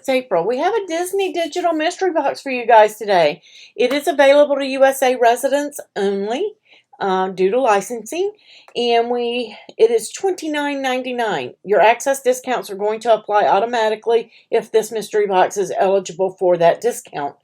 it's April. We have a Disney digital mystery box for you guys today. It is available to USA residents only due to licensing, and it is $29.99. Your access discounts are going to apply automatically if this mystery box is eligible for that discount.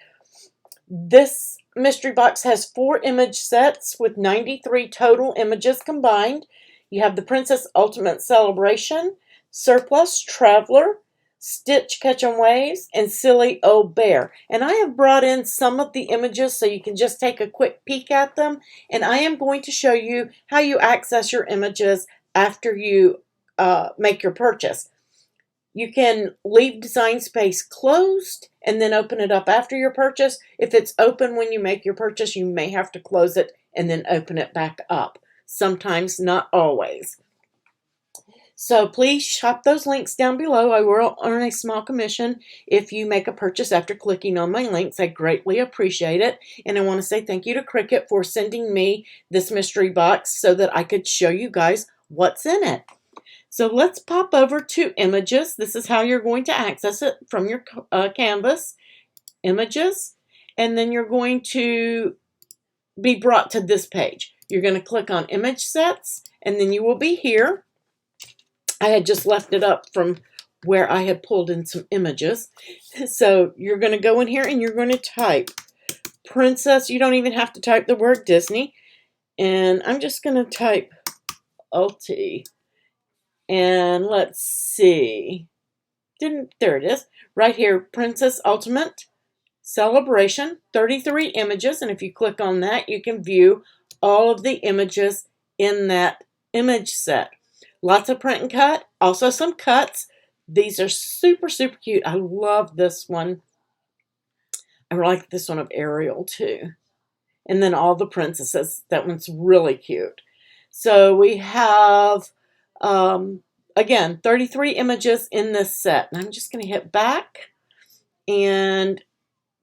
This mystery box has 4 image sets with 93 total images combined. You have the Princess Ultimate Celebration, Surplus Traveler, Stitch Catchin' Waves, and Silly Old Bear. And I have brought in some of the images so you can just take a quick peek at them. And I am going to show you how you access your images after you make your purchase. You can leave Designspace closed and then open it up after your purchase. If it's open when you make your purchase, you may have to close it and then open it back up. Sometimes, not always. So please shop those links down below. I will earn a small commission if you make a purchase after clicking on my links. I greatly appreciate it. And I want to say thank you to Cricut for sending me this mystery box so that I could show you guys what's in it. So let's pop over to images. This is how you're going to access it from your canvas. Images. And then you're going to be brought to this page. You're going to click on image sets and then you will be here. I had just left it up from where I had pulled in some images. So you're going to go in here and you're going to type Princess. You don't even have to type the word Disney. And I'm just going to type Ulti. And let's see. There it is. Right here, Princess Ultimate Celebration, 33 images. And if you click on that, you can view all of the images in that image set. Lots of print and cut, also some cuts. These are super, super cute. I love this one. I like this one of Ariel too. And then all the princesses. That one's really cute. So we have, again, 33 images in this set. And I'm just going to hit back. And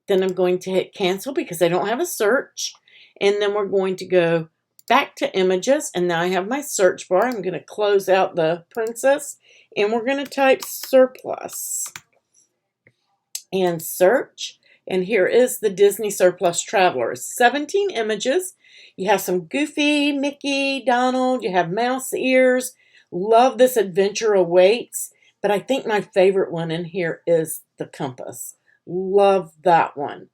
then I'm going to hit cancel because I don't have a search. And then we're going to go back to images, and now I have my search bar. I'm going to close out the princess, and we're going to type surplus and search. And here is the Disney Surplus Traveler. 17 images. You have some Goofy, Mickey, Donald. You have mouse ears. Love this adventure awaits. But I think my favorite one in here is the compass. Love that one.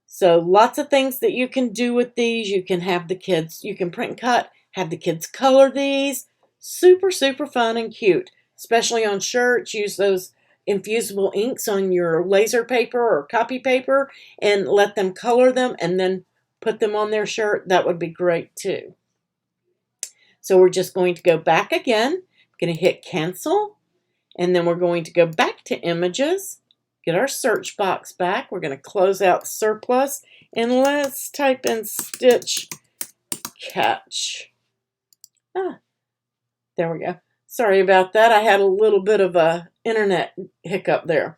So lots of things that you can do with these. You can have the kids, you can print and cut, have the kids color these. Super, super fun and cute, especially on shirts. Use those infusible inks on your laser paper or copy paper and let them color them and then put them on their shirt. That would be great too. So we're just going to go back again. I'm going to hit cancel, and then we're going to go back to images. Get our search box back. We're going to close out surplus and let's type in Stitch Catch. There we go. Sorry about that. I had a little bit of a internet hiccup there.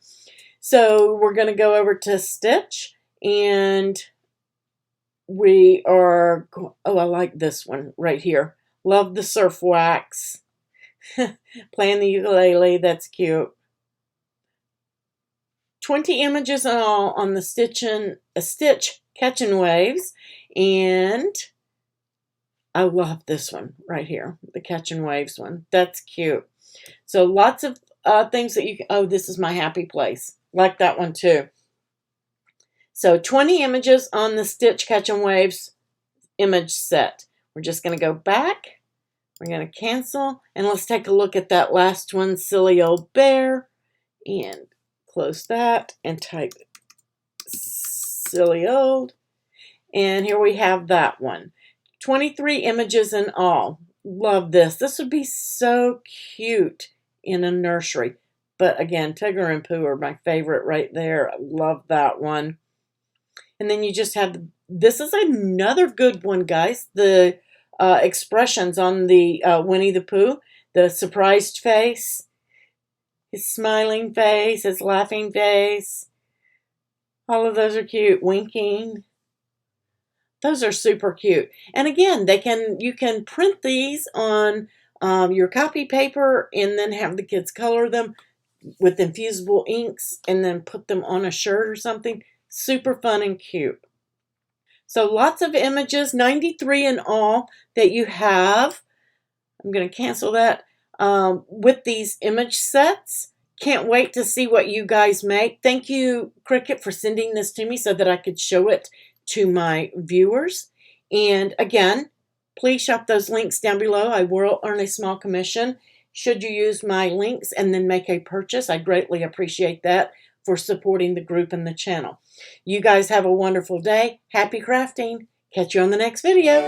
So we're going to go over to Stitch and we are, oh, I like this one right here. Love the surf wax. Playing the ukulele. That's cute. 20 images in all on the Stitch Catchin' Waves, and I love this one right here, the Catchin' Waves one. That's cute. So lots of things that you can, oh, this is my happy place. Like that one too. So 20 images on the Stitch Catchin' Waves image set. We're just going to go back. We're going to cancel, and let's take a look at that last one, Silly Old Bear, and close that and type Silly Old. And here we have that one. 23 images in all. Love this. This would be so cute in a nursery. But again, Tigger and Pooh are my favorite right there. I love that one. And then you just have, this is another good one, guys. The expressions on the Winnie the Pooh. The surprised face. His smiling face, his laughing face. All of those are cute. Winking. Those are super cute. And again, you can print these on your copy paper and then have the kids color them. with infusible inks and then put them on a shirt or something. Super fun and cute. So lots of images, 93 in all that you have. I'm going to cancel that with these image sets. Can't wait to see what you guys make. Thank you, Cricut, for sending this to me so that I could show it to my viewers. And again, please shop those links down below. I will earn a small commission should you use my links and then make a purchase. I greatly appreciate that for supporting the group and the channel. You guys have a wonderful day. Happy crafting. Catch you on the next video.